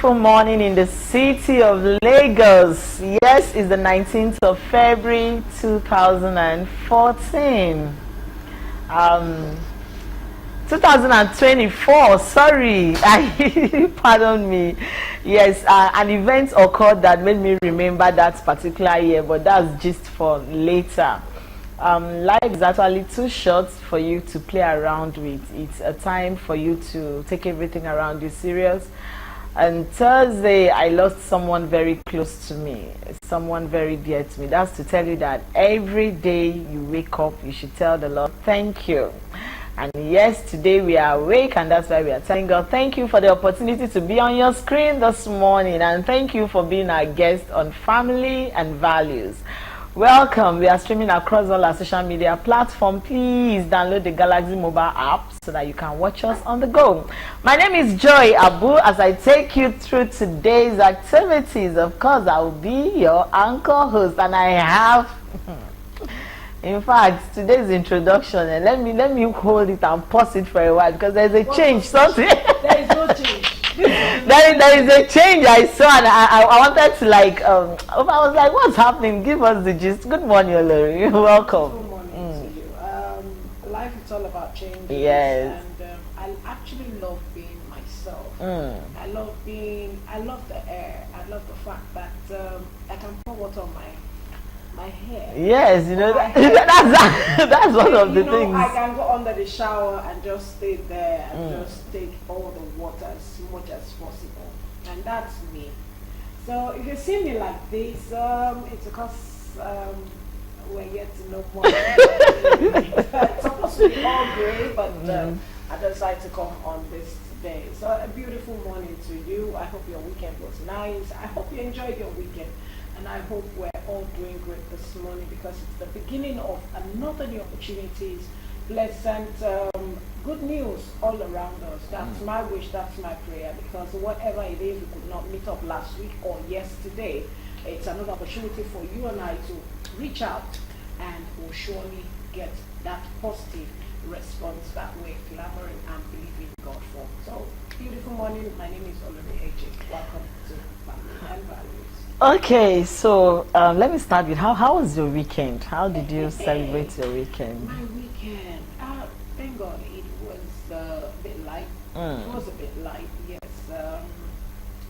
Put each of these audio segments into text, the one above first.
beautiful morning in the city of Lagos. Yes, it's the 19th of February 2014. 2024, sorry. Pardon me. Yes, an event occurred that made me remember that particular year, but that's just for later. Life is actually too short for you to play around with. It's a time for you to take everything around you serious. And Thursday, I lost someone very close to me, someone very dear to me. That's to tell you that every day you wake up, you should tell the Lord, thank you. And yes, today we are awake, and that's why we are telling God, thank you for the opportunity to be on your screen this morning, and thank you for being our guest on Family and Values. Welcome. We are streaming across all our social media platforms. Please download the Galaxy mobile app so that you can watch us on the go. My name is Joy Abu. As I take you through today's activities, of course, I will be your anchor host, and I have in fact, today's introduction, and let me hold it and pause it for a while because there's a change. Something. There is no change. there is a change I saw, and I wanted to I was like, what's happening? Give us the gist. Good morning, Olori. Welcome. Good morning to you. Life is all about change. Yes. And I actually love being myself. I love the air. I love the fact that I can pour water on my hair. Yes, that's one of the things. I can go under the shower and just stay there and just take all the water as much as possible, and that's me. So if you see me like this, it's because we're yet to know more. It's supposed to be all grey, but I decided to come on this today. So a beautiful morning to you. I hope your weekend was nice. I hope you enjoyed your weekend. And I hope we're all doing great this morning because it's the beginning of another new opportunities, pleasant, good news all around us. That's my wish, that's my prayer, because whatever it is, we could not meet up last week or yesterday. It's another opportunity for you and I to reach out, and we'll surely get that positive response that we're clamoring and believing God for. So, beautiful morning. My name is Olori AJ. Welcome to Family and Values. Okay, so let me start with how was your weekend? How did you celebrate your weekend? My weekend, thank God, it was a bit light. It was a bit light, yes.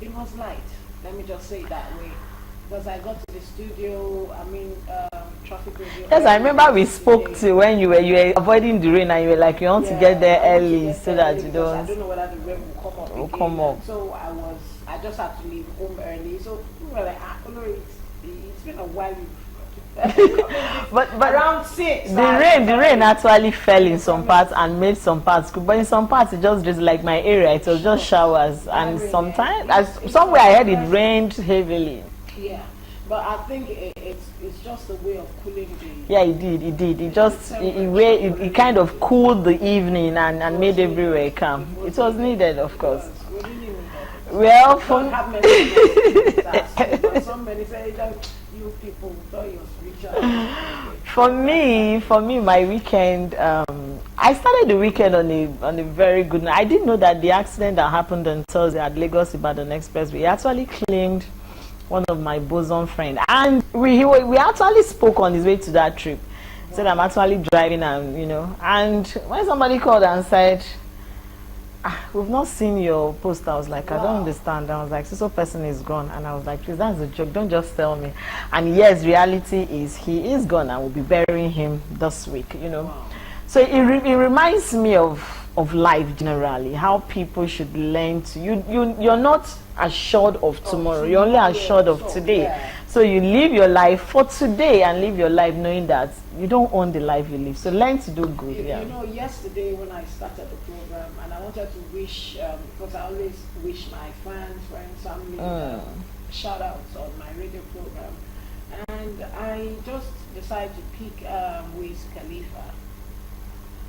It was light. Let me just say it that way. Because I got to the studio, traffic radio. Yes, I remember we spoke to when you were avoiding the rain, and you were like, you want to get there early so that you don't. I don't know whether the rain will come up. So I just had to leave home early. So we were like, it's been a while. but around 6. The rain actually fell in some parts and made some parts good, but in some parts it just like my area, it was just showers, and sometimes somewhere I heard it rained heavily. Yeah, but I think it's just a way of cooling the. Yeah, it did. It kind of cooled the evening and made everywhere calm. It was needed, of course. Well, for somebody say that you people thought you was spiritual. For me, my weekend. I started the weekend on a very good note. I didn't know that the accident that happened on Thursday at Lagos Ibadan Expressway actually claimed one of my bosom friend, and we actually spoke on his way to that trip. Said I'm actually driving, and when somebody called and said, we've not seen your post, I was like, I don't understand. I was like, so person is gone, and I was like, please, that's a joke, don't just tell me. And yes, reality is he is gone, and we'll be burying him this week. So it reminds me of life generally, how people should learn to you're not assured of tomorrow, you're only assured of today. So you live your life for today and live your life knowing that you don't own the life you live. So learn to do good. Yesterday when I started the program, and I wanted to wish, because I always wish my friends, family, shout outs on my radio program, and I just decided to pick Wiz Khalifa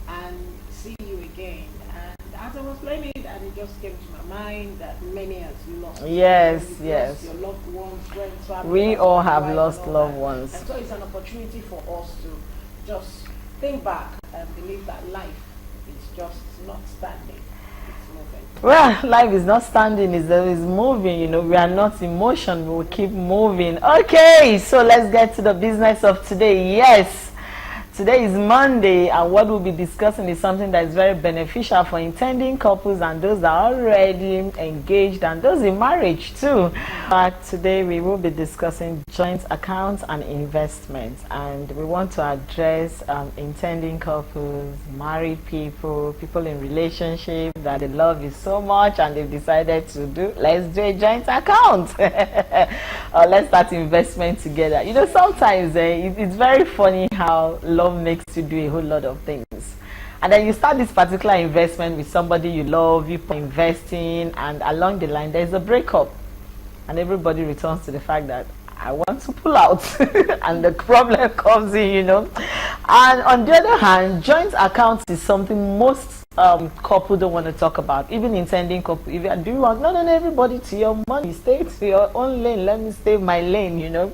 and See You Again. And as I was playing it, and it just came to my mind that many has lost. Yes. Your loved ones, friends, family. We all have lost loved ones. And so it's an opportunity for us to just think back and believe that life is just not standing, it's moving. Well, life is not standing, it's moving, you know. We are not in motion, we will keep moving. Okay, so let's get to the business of today. Yes, today is Monday, and what we'll be discussing is something that is very beneficial for intending couples and those that are already engaged and those in marriage too. But today we will be discussing joint accounts and investments, and we want to address intending couples, married people, people in relationship that they love you so much and they've decided to let's do a joint account or let's start investment together. You know, sometimes it's very funny how love makes you do a whole lot of things, and then you start this particular investment with somebody you love, you investing, and along the line there's a breakup and everybody returns to the fact that I want to pull out and the problem comes in, you know. And on the other hand, joint accounts is something most couple don't want to talk about, even intending couple. If you do want, no, everybody to your money, stay to your own lane, let me stay my lane, you know.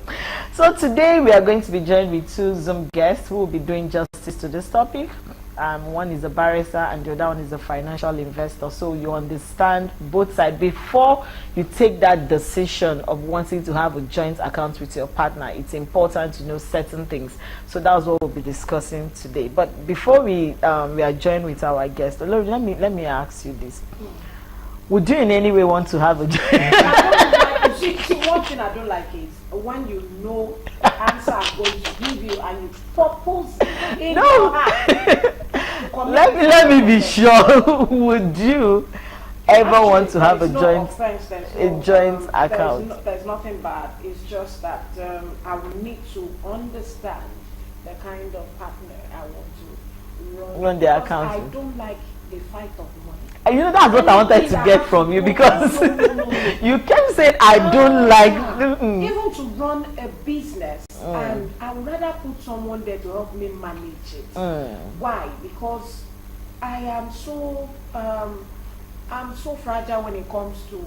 So today we are going to be joined with two Zoom guests who will be doing justice to this topic. One is a barrister and the other one is a financial investor, so you understand both sides before you take that decision of wanting to have a joint account with your partner. It's important to know certain things, so that's what we'll be discussing today. But before we are joined with our guest, let me ask you this: would you in any way want to have a joint? See, one thing I don't like is when you know the answer I'm going to give you and you propose in your heart. Let me be sure. Would you ever want to have a joint account? There's nothing bad. It's just that I will need to understand the kind of partner I want to run the account. I don't like the fight of money. And you know, that's what I wanted to get from you, because you kept saying I don't like even to run a business, and I would rather put someone there to help me manage it. Why? Because I am so fragile when it comes to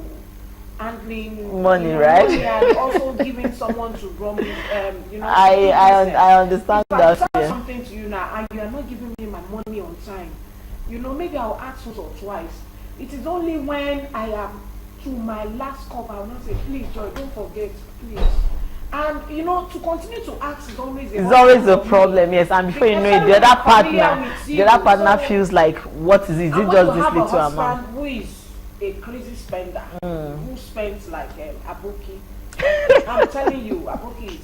handling money, right? Money, and also giving someone to run you know. I understand that. If I tell something to you now and you are not giving me my money on time, you know, maybe I'll ask once or twice. It is only when I am to my last cup I will not say, please, Joy, don't forget, please. And you know, to continue to ask is always a problem. Yes, and before you know it, the other partner feels like, what is it? Is it just this little amount? Who is a crazy spender, who spends like Aboki. I'm telling you, Aboki is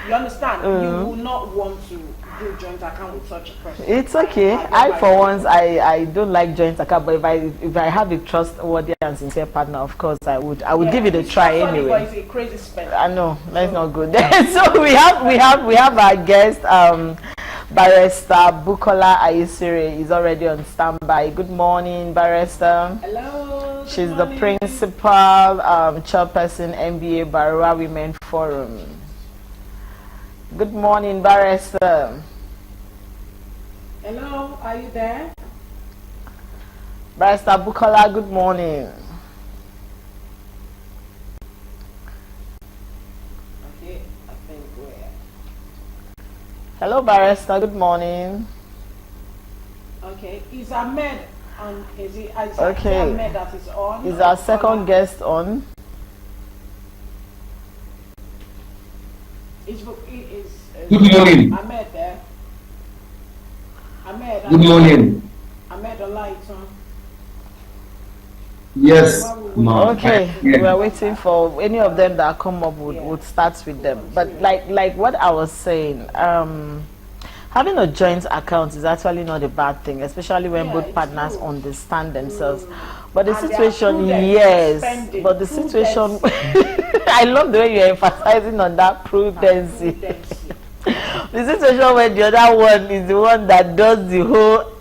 you understand? You will not want to do joint account with such a person. It's okay. For once, I don't like joint account, but if I have a trustworthy and sincere partner, of course I would give it a try anyway. He's a crazy spender. I know that's not good. So we have our guest, Barrister Bukola Ayisire is already on standby. Good morning, Barrister. Hello. She's the principal chairperson, MBA Barua Women Forum. Good morning, Barrister. Hello, are you there? Barrister Bukola, good morning. Okay, I think we're... Hello, Barrister, good morning. Okay, is Ahmed on? Okay. Ahmed that is on? Is our second guest on? Good morning. Ahmed there. Ahmed. Good morning. Ahmed Olaiton. Yes, ma'am. Okay, we are waiting for any of them that come up. Would start with them. But like what I was saying, having a joint account is actually not a bad thing, especially when both partners understand themselves. But the situation, yes, but the situation, I love the way you're emphasizing on that prudency. The situation where the other one is the one that does the whole.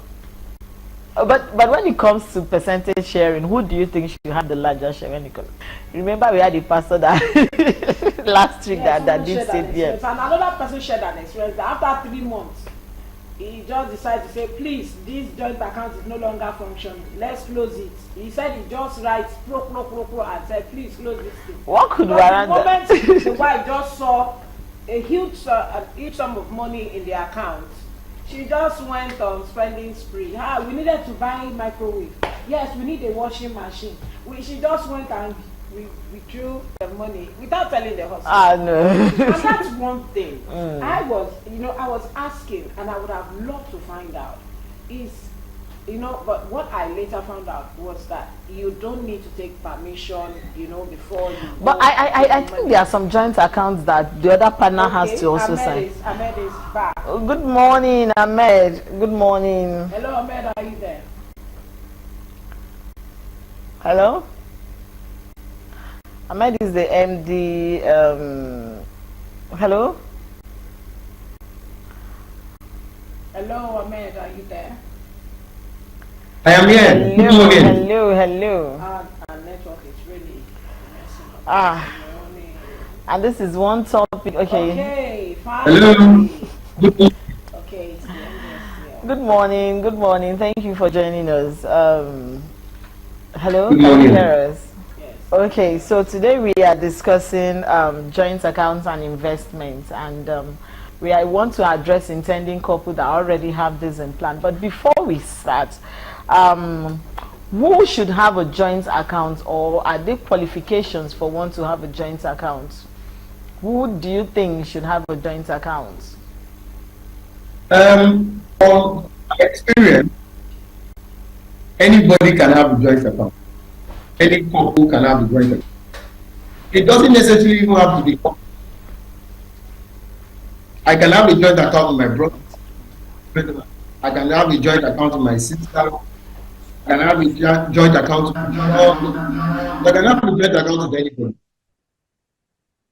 But when it comes to percentage sharing, who do you think should have the larger share? When it comes, remember we had a pastor that last week that did say yes. And another person shared an experience that after 3 months, he just decided to say, please, this joint account is no longer functioning. Let's close it. He said he just writes pro and said, please close this thing. What could warrant that? The moment the wife just saw a huge sum of money in the account, she just went on spending spree. We needed to buy microwave. yes, we need a washing machine. She just went and withdrew the money without telling the husband. Ah, no. And that's one thing. I was asking, and I would have loved to find out, but what I later found out was that you don't need to take permission, before you. But I think there are some joint accounts that the other partner has to also sign. Ahmed is back. Oh, good morning, Ahmed. Good morning. Hello, Ahmed. Are you there? Hello? Ahmed is the MD. Hello? Hello, Ahmed. Are you there? I am here. Good morning. Hello. Our network is really messing up. And this is one topic. Okay. Okay, fine. Hello. Good morning. Okay, it's the end of Good morning. Thank you for joining us. Hello, Good can you morning. hear us? Yes. Okay, so today we are discussing joint accounts and investments, and I want to address intending couple that already have this in plan. But before we start, who should have a joint account, or are there qualifications for one to have a joint account? Who do you think should have a joint account? From my experience, anybody can have a joint account. Any couple can have a joint account. It doesn't necessarily even have to be couple. I can have a joint account with my brother. I can have a joint account with my sister. I can have a joint account with my mom. I can have a joint account with anybody.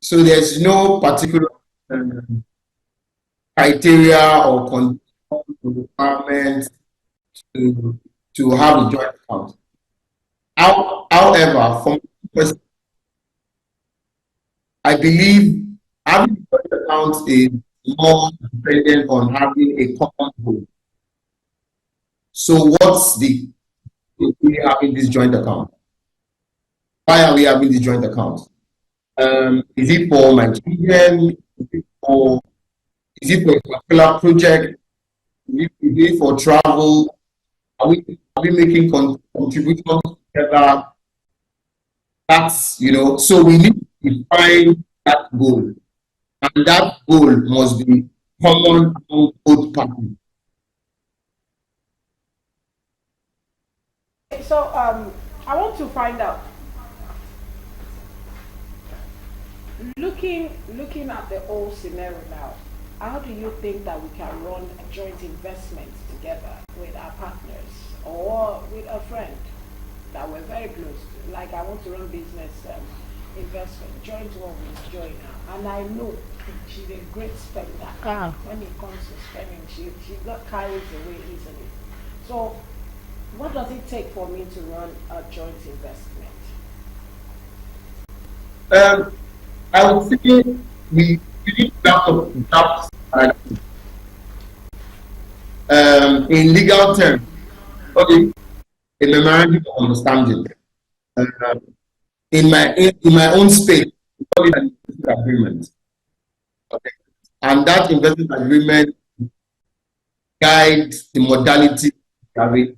So there's no particular criteria or condition requirement to have a joint account. However, from I believe having a joint account is more dependent on having a common goal. So what's the we having this joint account? Why are we having this joint account? Is it for my children? Is it for a particular project? Is it for travel? Are we making contributions together? That's, so we need to define that goal. And that goal must be common among both parties. So I want to find out, looking at the whole scenario now, how do you think that we can run a joint investment together with our partners or with a friend that we're very close to? Like, I want to run business investment, joint one with Joyna, and I know she's a great spender. When it comes to spending, she got carried away easily. So what does it take for me to run a joint investment? I would say we need to have in legal terms, okay, a memorandum of understanding. In my own space, we call it an investment agreement. Okay. And that investment agreement guides the modality of it.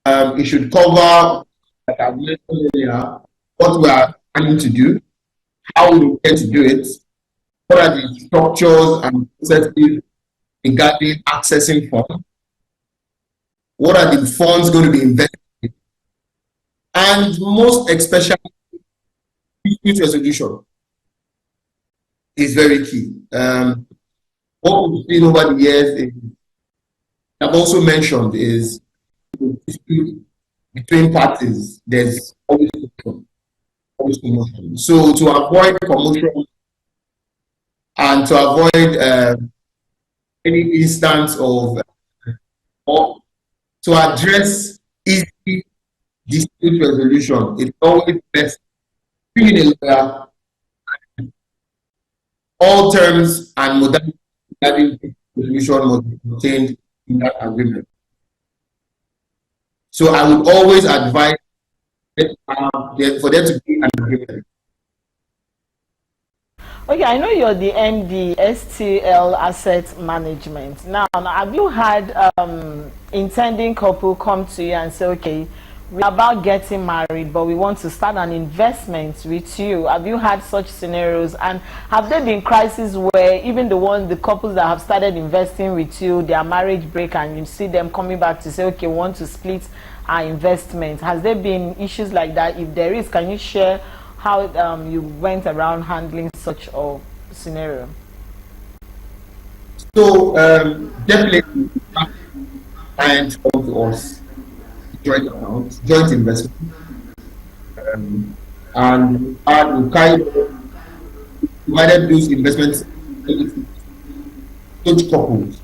It should cover, like I mentioned earlier, what we are planning to do, how we intend to do it, what are the structures and processes regarding accessing funds, what are the funds going to be invested in, and most especially, dispute resolution is very key. What we've seen over the years, I've also mentioned, is dispute between parties. There's always commotion. So to avoid commotion and to avoid any instance of or to address easy dispute resolution, it's always best being a lawyer. All terms and modalities regarding resolution must be contained in that agreement. So I would always advise for there to be an agreement. Okay, I know you're the MD, STL Asset Management. Now, have you had intending couple come to you and say, okay, we're about getting married, but we want to start an investment with you? Have you had such scenarios? And have there been crises where even the couples that have started investing with you, their marriage break, and you see them coming back to say, okay, we want to split our investment? Has there been issues like that? If there is, can you share how you went around handling such a scenario? So definitely, clients come to us, joint accounts, joint investment, and we kind of divided those investments into each couples.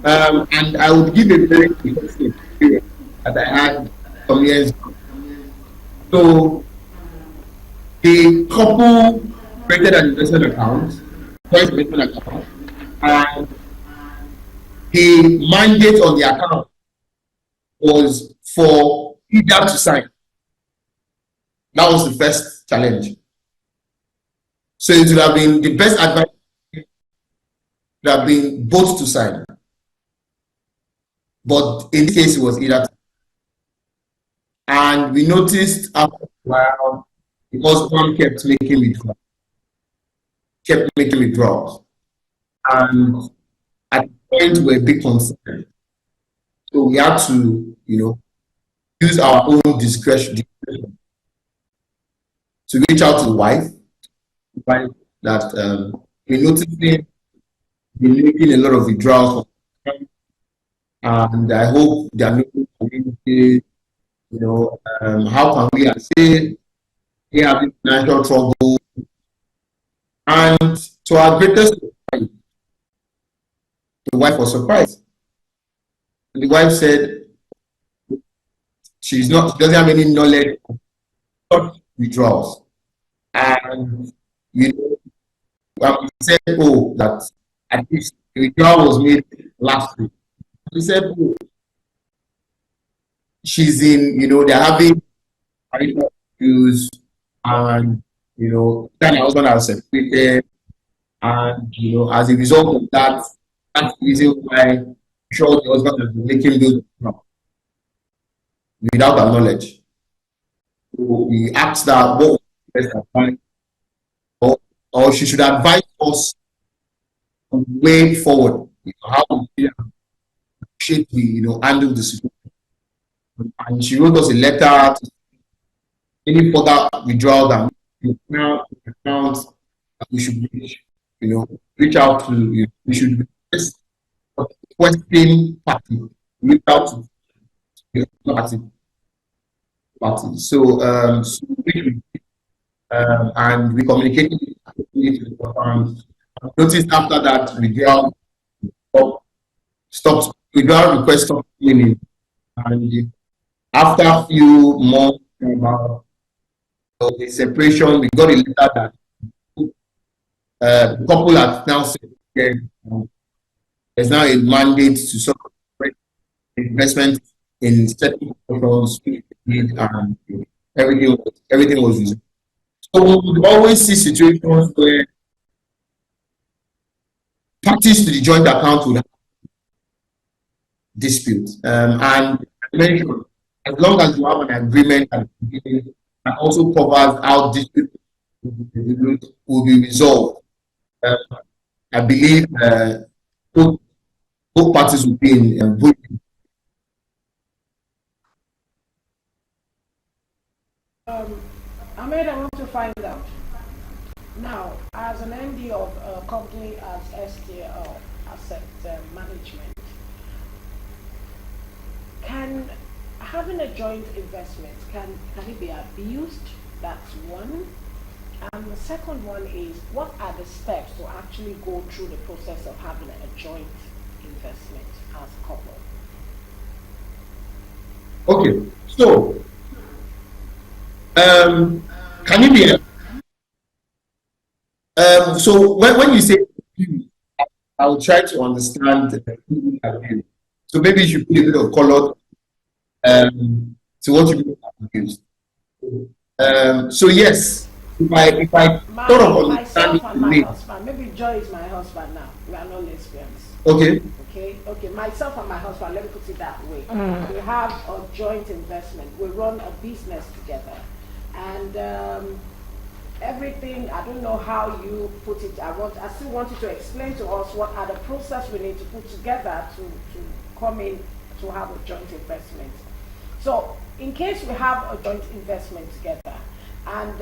And I would give a very interesting experience that I had some years ago. So the couple created an investment account, joint investment account, and the mandate on the account was for either to sign. That was the first challenge. So it would have been the best advice would have been both to sign. But in this case, it was either. And we noticed after a while, because one kept making withdrawals. And at the point we were a bit concerned. So we had to, use our own discretion to reach out to the wife that we noticed they're making a lot of withdrawals, and I hope they are making community. How can we say they have financial trouble? And to our greatest surprise, the wife was surprised. The wife said she doesn't have any knowledge of withdrawals. And we said, that at least the withdrawal was made last week. We said, she's in, they're having issues, and then her husband has separated, and as a result of that, that's the reason why I'm sure the husband has been making those without our knowledge. So we asked that what was the best advice, or she should advise us on the way forward, how we should handle the situation. And she wrote us a letter to any further withdrawal that accounts that we should reach out to. We should requesting party, reach out to the party. So, and we communicated with noticed after that withdrawal stopped. Withdrawal request stopped coming in, and after a few months about the separation, we got a letter that the couple has now said there's now a mandate to sort of investment in certain protocols, and everything was resolved. So we would always see situations where parties to the joint account would have disputes, and I mentioned, as long as you have an agreement at the beginning that also covers how disputes will be resolved, I believe both parties will be in good. Ahmed, I want to find out now, as an MD of a company as STL Asset Management, can having a joint investment, can it be abused? That's one. And the second one is, what are the steps to actually go through the process of having a joint investment as a couple? Okay, so can it be? So when you say abuse, I will try to understand the abuse. So maybe you should put a bit of color to what you mean abuse. So yes, if I sort of understand myself and my husband, maybe Joy is my husband now. We are not lesbians. Okay. Okay, myself and my husband, let me put it that way. We have a joint investment. We run a business together. And everything, I don't know how you put it. I still want you to explain to us what are the process we need to put together to come in to have a joint investment. So, in case we have a joint investment together, and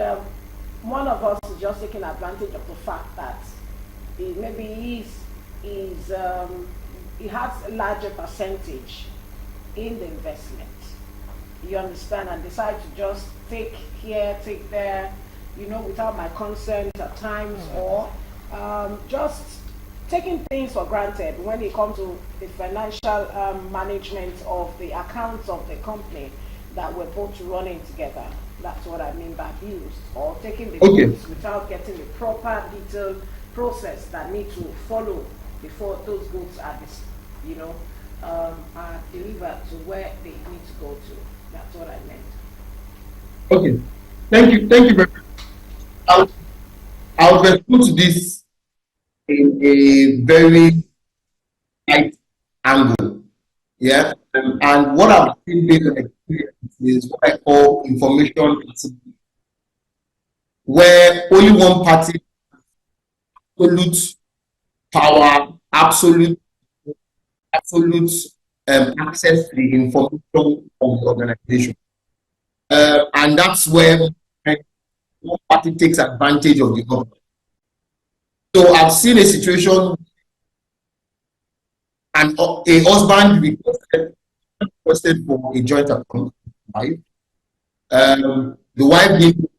one of us is just taking advantage of the fact that maybe he has a larger percentage in the investment, you understand, and decide to just take here, take there, without my consent at times, or just taking things for granted when it comes to the financial management of the accounts of the company that we're both running together. That's what I mean by abuse, or taking the goods without getting the proper detailed process that need to follow before those goods are, are delivered to where they need to go to. That's what I meant. Okay, thank you very much. I'll respond to this in a very tight angle. Yeah, and what I've seen based on experience is what I call information asymmetry, where only one party absolute power, absolute access to the information of the organization, and that's where one party takes advantage of the other. So I've seen a situation, and a husband requested for a joint account, right? The wife didn't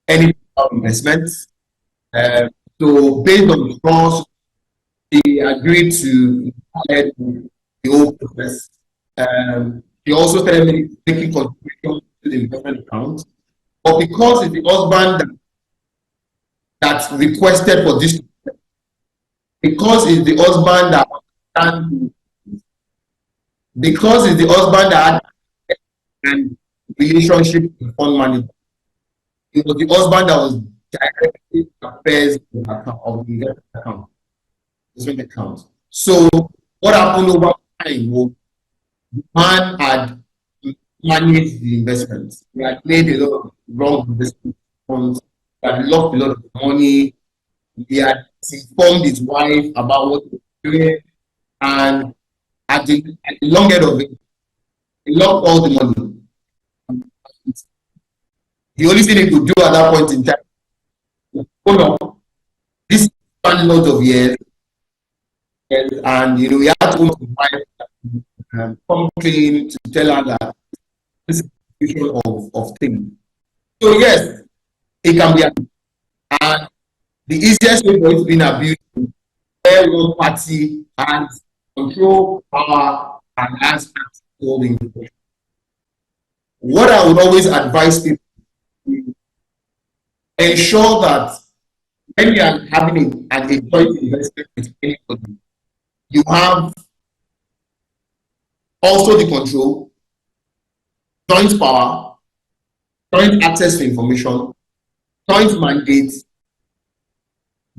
any investment. So based on trust, he agreed to head the whole process. He also started making contributions to the investment account. But because it's the husband that requested for this, because it's the husband that had a relationship with fund manager, it was the husband that was directly affairs of the investment account. So what happened over time was the man had managed the investments. He had made a lot of wrong investment funds, he had lost a lot of money, he had informed his wife about what he was doing, and at the long end of it, he lost all the money. The only thing he could do at that point in time was hold on, this span lot of years, and he had to go to his wife come clean to tell her that this is a situation of things. So yes, it can be abused. And the easiest way for it to be abused is where one party has control, power, and has access to all the information. What I would always advise people is ensure that when you are having a joint investment with anybody, you have also the control, joint power, joint access to information, joint mandates,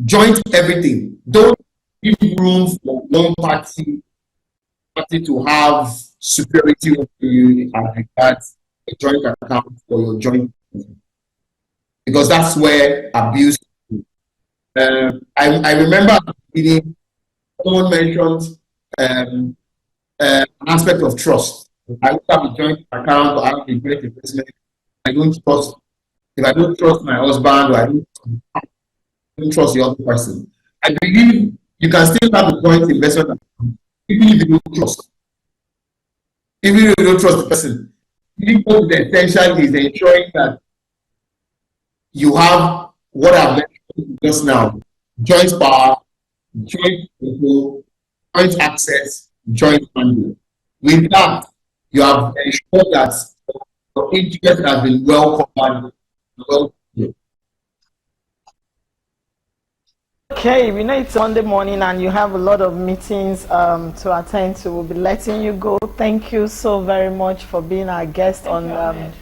joint everything. Don't give room for one party to have superiority over you as regards a joint account for your joint, because that's where abuse is. I remember at the beginning, someone mentioned an aspect of trust. I would have a joint account or I have a joint investment. I don't trust. If I don't trust my husband, or I don't trust the other person, I believe you can still have a joint investment account even if you don't trust. Even if you don't trust the person. What the essential is ensuring that you have what I've mentioned just now: joint power, joint control, joint access, joint mandate. With that, you have ensured that your interest has been well covered. Okay, we know it's Monday morning and you have a lot of meetings to attend to. We'll be letting you go. Thank you so very much for being our guest and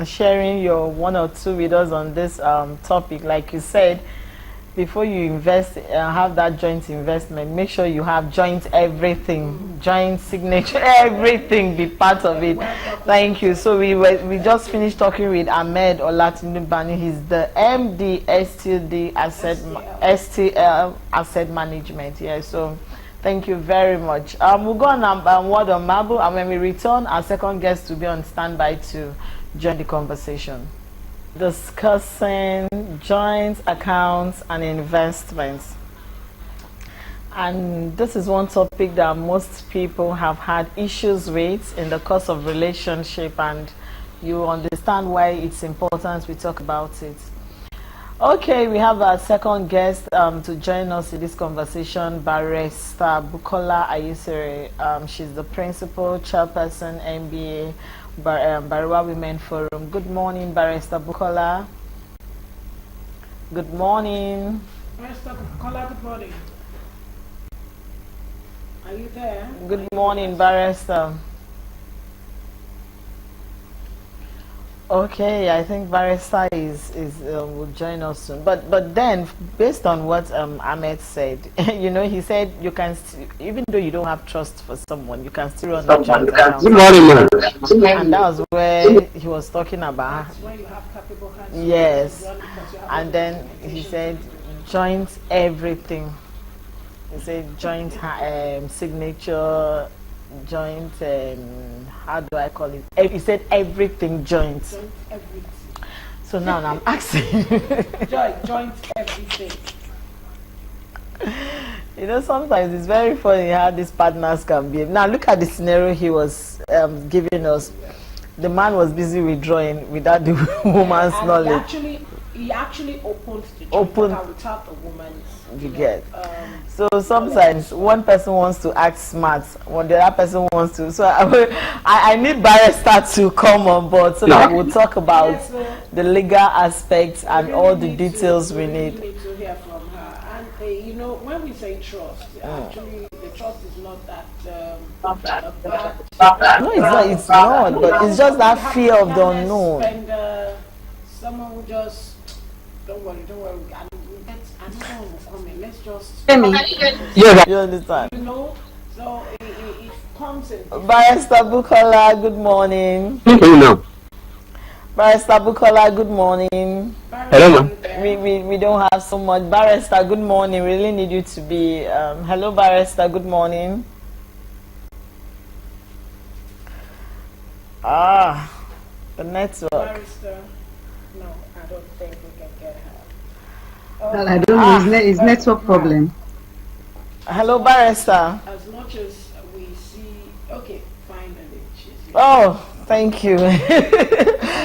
sharing your one or two with us on this topic. Like you said, before you invest, have that joint investment, make sure you have joint everything, joint signature, everything be part of it. Thank you. So we just finished talking with Ahmed Olatunbani. He's the MD STL Asset Management. Yeah. So thank you very much. We'll go on word on marble, and when we return, our second guest will be on standby to join the conversation. Discussing joint accounts and investments, and this is one topic that most people have had issues with in the course of relationship, and you understand why it's important we talk about it. Okay, we have our second guest to join us in this conversation, Barrister Bukola Ayisere. She's the principal chairperson, MBA Bariwa Women Forum. Good morning, Barrister Bukola. Good morning. Barrister Bukola, good morning. Are you there? Good morning, Barrister. Okay, I think Barrister will join us soon. But then, based on what Ahmed said, you know, he said you can even though you don't have trust for someone, you can still run a joint account. Good morning, man. And that was where he was talking about. That's when you have capable hands. Yes, and then he said joint everything. He said joint signature. Joint, how do I call it? He said everything joint. Joint everything. So now I'm asking. Joint everything. You know, sometimes it's very funny how these partners can behave. Now look at the scenario he was giving us. The man was busy withdrawing without the woman's And knowledge. He actually opened the joint account without the woman's. You get. So sometimes one person wants to act smart, when the other person wants to. So I need Barrister to come on board so that we'll talk about the legal aspects and all the details we need. We need to hear from her. And you know, when we say trust, actually the trust is not that bad. No, it's not. But it's just that fear of the unknown. And someone who just don't worry. Another one will come in. Let's just. Yeah, you understand. You know, so it comes in. Barrister Bukola, good morning. No. Barrister Bukola, good morning. Hello, ma'am. We don't have so much. Barrister, good morning. We really need you to be. Hello, Barrister, good morning. The network. Barrister, no, I don't think we can get her. Well, I don't know. It's network problem. Hello, Barrister. As much as we see, okay, finally, she's here. Oh, thank you.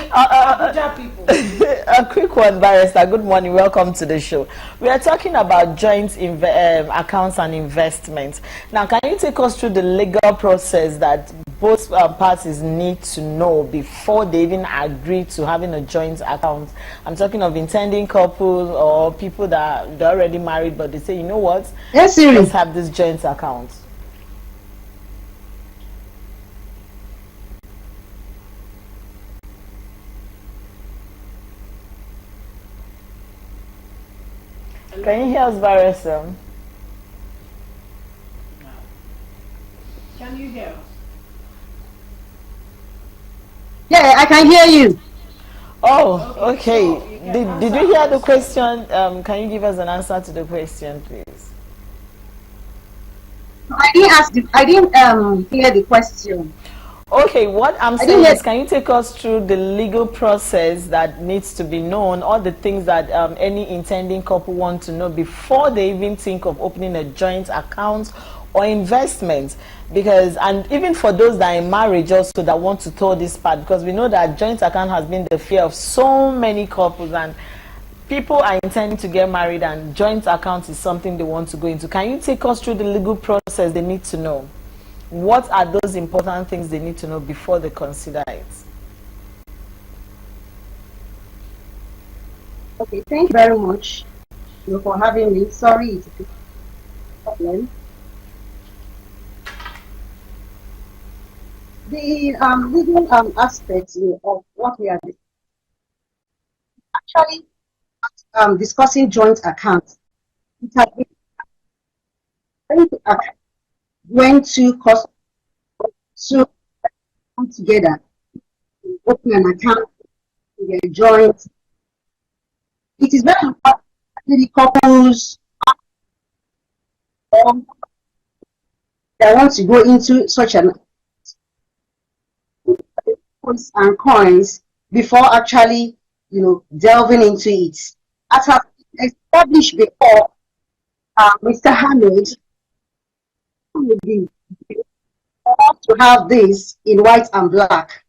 Abuja people. A quick one, Barrister. Good morning. Welcome to the show. We are talking about joint accounts and investments. Now, can you take us through the legal process that both parties need to know before they even agree to having a joint account? I'm talking of intending couples or people that they're already married, but they say, you know what? Yes, Siri. Let's have this joint account. Can you hear us, Barrister? Can you hear us? Yeah, I can hear you. Oh, okay. So you can Did answer you hear the us. question? Can you give us an answer to the question, please? I didn't hear the question. Okay, what I'm saying didn't is, can you take us through the legal process that needs to be known, all the things that any intending couple want to know before they even think of opening a joint account or investment? Because, and even for those that are in marriage also that want to tow this part, because we know that joint account has been the fear of so many couples, and people are intending to get married and joint account is something they want to go into. Can you take us through the legal process they need to know? What are those important things they need to know before they consider it? Okay, thank you very much for having me. Sorry, it's a problem. The legal aspects of what we are discussing actually discussing joint accounts, it has been going to when two customers come together, open an account, they joint. It is very important that the couples that want to go into such an and coins before actually, delving into it. As I've established before, Mr. Hamid would be to have this in white and black.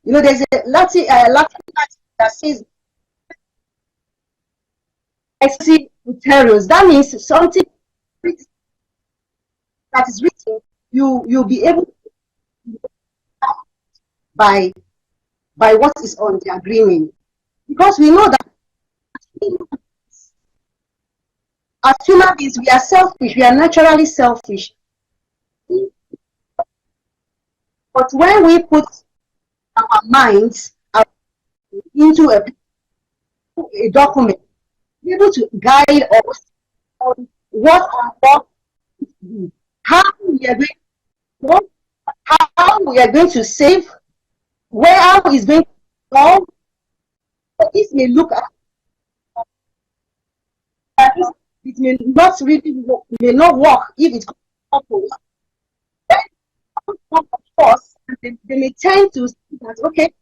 There's a Latin that says "Exi Uterius." That means something that is written, you'll be able to by what is on the agreement, because we know that as human beings we are selfish, we are naturally selfish, but when we put our minds into a document, be able to guide us on how we are going to save, where is going to go. This may look at it may not really work, may not work if it's couples. Of course, they may tend to see that, okay,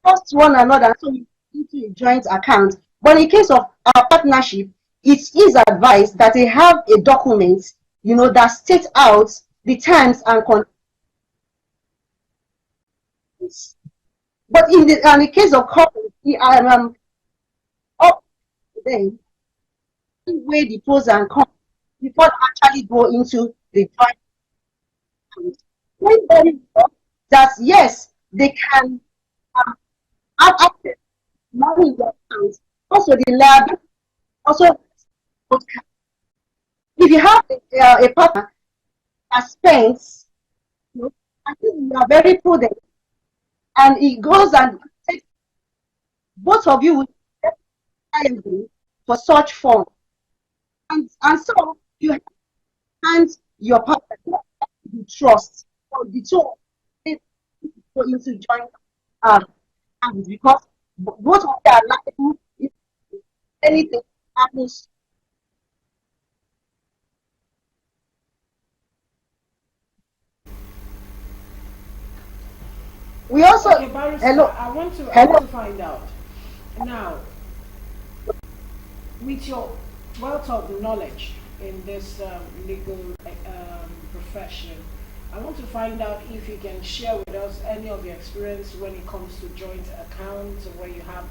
trust one another, so we into a joint account. But in case of our partnership, it is advised that they have a document, that states out the terms and conditions. But in the case of couples, up then weigh the pros and cons before actually go into the joint account. Everybody knows that yes, they can have access money in their accounts. Also, the lab, also, if you have a partner that spends, I think you are very prudent, and it goes and takes, both of you will get for such form, and so you hand your partner the trust for the two go into joint hands, because both of them are liable if anything happens. We also Barrister, I want to find out now, with your wealth of knowledge in this legal profession, I want to find out if you can share with us any of your experience when it comes to joint accounts, where you have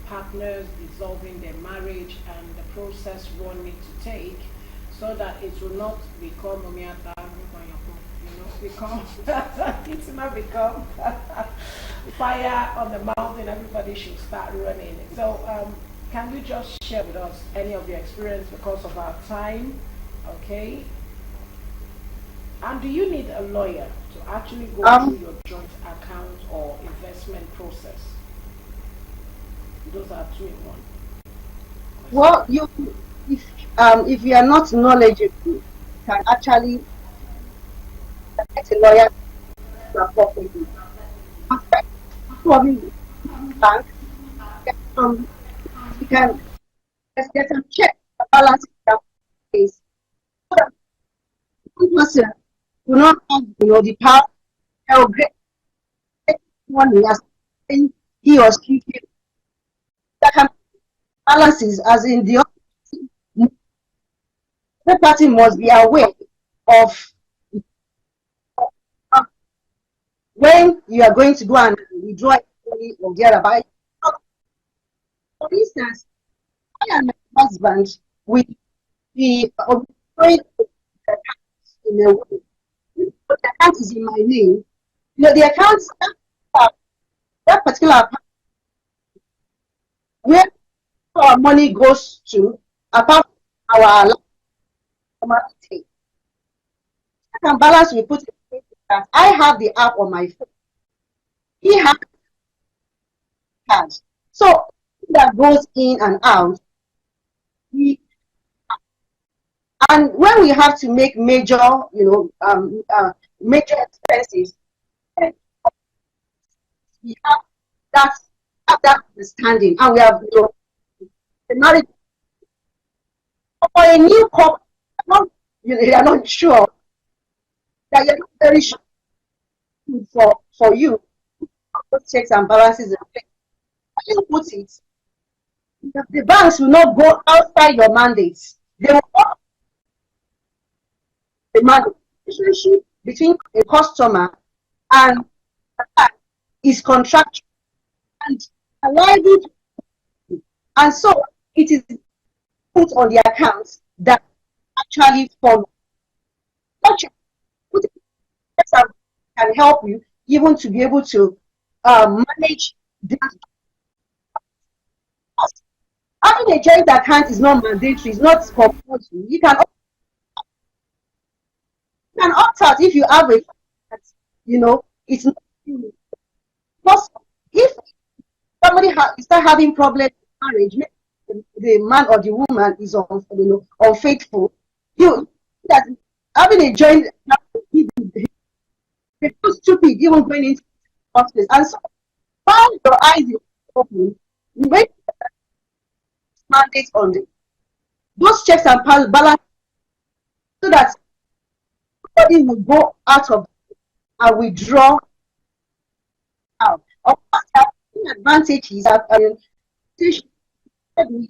partners dissolving their marriage and the process one needs to take, so that it will not become it's not become fire on the mountain. Everybody should start running. So can you just share with us any of your experience because of our time? Okay. And do you need a lawyer to actually go through your joint account or investment process? Those are two in one. Well, if you are not knowledgeable, you can actually get a lawyer to support you. Probably bank, you can get some check the balance in case. One person do not have the power or great one has he or she that can balances, as in the other party must be aware of when you are going to go and withdraw money or thereby. For instance, I and my husband, we in a way, the account is in my name. The account, that particular account, where our money goes to, apart from our take. And balance we put in that I have the app on my phone. He has cash. So that goes in and out, we, and when we have to make major, major expenses, we that have that understanding, and we have, the marriage for a new couple. Not, you are not sure that you're not very sure for you. Those checks and balances in place. As you put it, the banks will not go outside your mandates. They will not demand the relationship between a customer and a bank is contractual and liable, and so it is put on the accounts that actually follow. Such can help you even to be able to manage that. Having a joint account is not mandatory, it's not compulsory. You can opt out if you have a, it's not because if somebody start having problems in marriage, maybe the man or the woman is unfaithful, you that having a joint account, they're too stupid even going into the first place. And so while your eyes is open, you make mandate on those checks and balance so that nobody will go out of and withdraw out. Of course, there are advantages with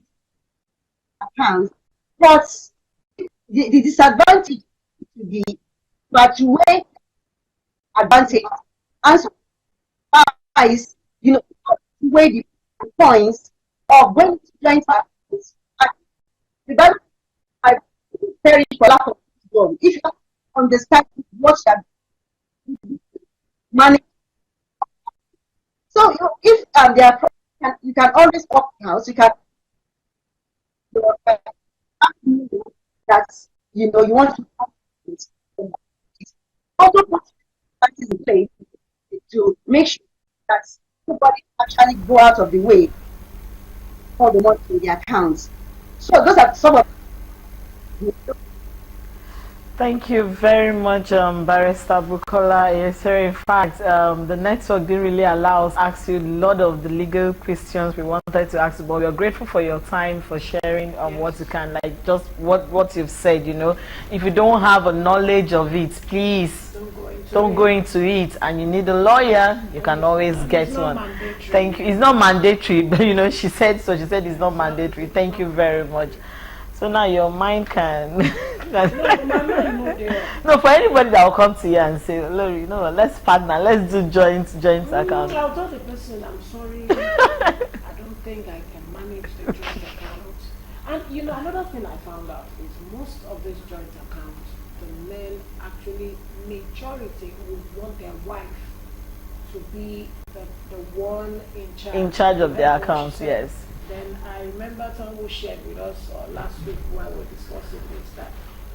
accounts, but the disadvantage to be but to weigh advantage and so is weigh the points of going to joint accounts. I perish for lack of wisdom. If you understand what you are managing, so if there are problems, you can always opt out. You can that you want to also put practice in place to make sure that nobody actually go out of the way for the money in the accounts. So those are some of. Thank you very much, Barrister Bukola. Yes, sir. In fact, the network didn't really allow us to ask you a lot of the legal questions we wanted to ask you, but we are grateful for your time, for sharing what you can, like just what you've said. If you don't have a knowledge of it, please don't go into it, and you need a lawyer, you can always get one. Mandatory. Thank you. It's not mandatory, but she said so. She said it's not mandatory. Thank you very much. So now your mind can. No, for anybody that will come to you and say, Lori, let's partner, let's do joint account. I'll tell the person, I'm sorry, I don't think I can manage the joint account. And another thing I found out is most of these joint accounts, the men actually, majority would want their wife to be the one in charge of their accounts. Yes. Then I remember someone who shared with us last week while we were discussing this that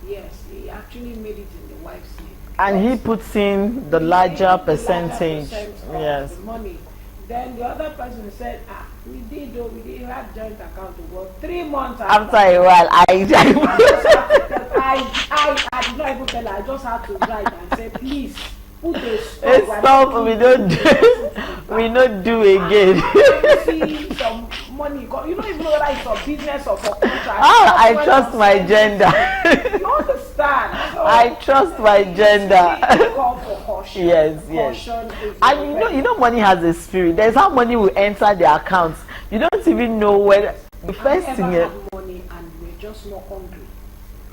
yes, he actually made it in the wife's name. And he puts in the larger percentage. Yes. The money. Then the other person said, we did have joint account to work 3 months after a while. I did not even tell her. I just had to write and say, please. Stop, we don't do again. See some money, you don't even know whether it's for business or for contract. I trust my gender. You understand? So I trust my gender. Call for caution. Yes. Caution And money has a spirit. There's how money will enter the accounts. You don't even know whether the first thing is money and we're just not hungry.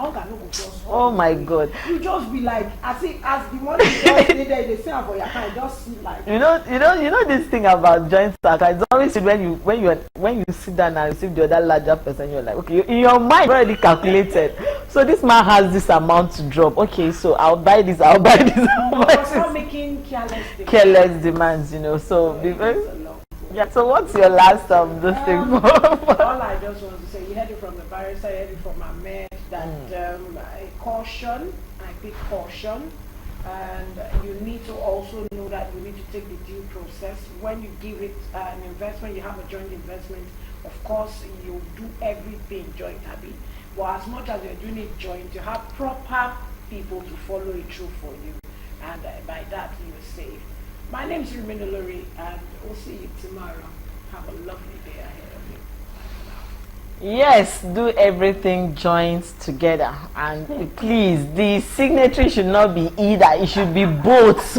Oh my God! You just be like, as the money just needed, they say about your account, just see like. You know this thing about joint account. It's always when you sit down and receive the other larger person, you're like, okay, in your mind already calculated. So this man has this amount to drop. Okay, so I'll buy this. Stop making careless demands. So So what's your last this thing? All I just want to say, you heard it from the barrister, you heard it from Ahmed, that I pick caution, and you need to also know that you need to take the due process. When you give it an investment, you have a joint investment of course you do everything joint, Abby. But as much as you're doing it joint, you have proper people to follow it through for you, and by that you're safe. My name is Rumi Lori, and we'll see you tomorrow. Have a lovely day ahead of you. Yes, do everything joined together, and please, the signatory should not be either, it should be both.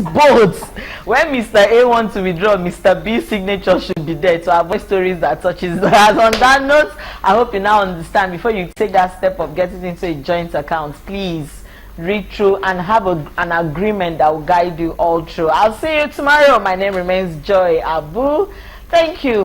When Mr. A wants to withdraw, Mr. B's signature should be there to avoid stories that touches that. On that note, I hope you now understand. Before you take that step of getting into a joint account, please read through and have an agreement that will guide you all through. I'll see you tomorrow. My name remains Joy Abu. Thank you.